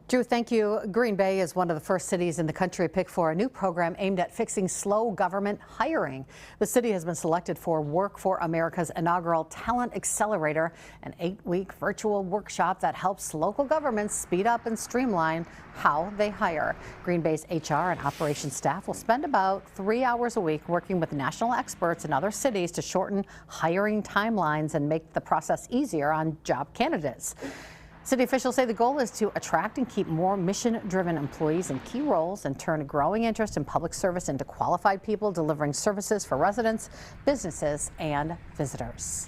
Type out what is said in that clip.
Drew, thank you. Green Bay is one of the first cities in the country to pick for a new program aimed at fixing slow government hiring. The city has been selected for Work for America's inaugural Talent Accelerator, an 8-week virtual workshop that helps local governments speed up and streamline how they hire. Green Bay's HR and operations staff will spend about 3 hours a week working with national experts in other cities to shorten hiring timelines and make the process easier on job candidates. City officials say the goal is to attract and keep more mission-driven employees in key roles and turn a growing interest in public service into qualified people delivering services for residents, businesses, and visitors.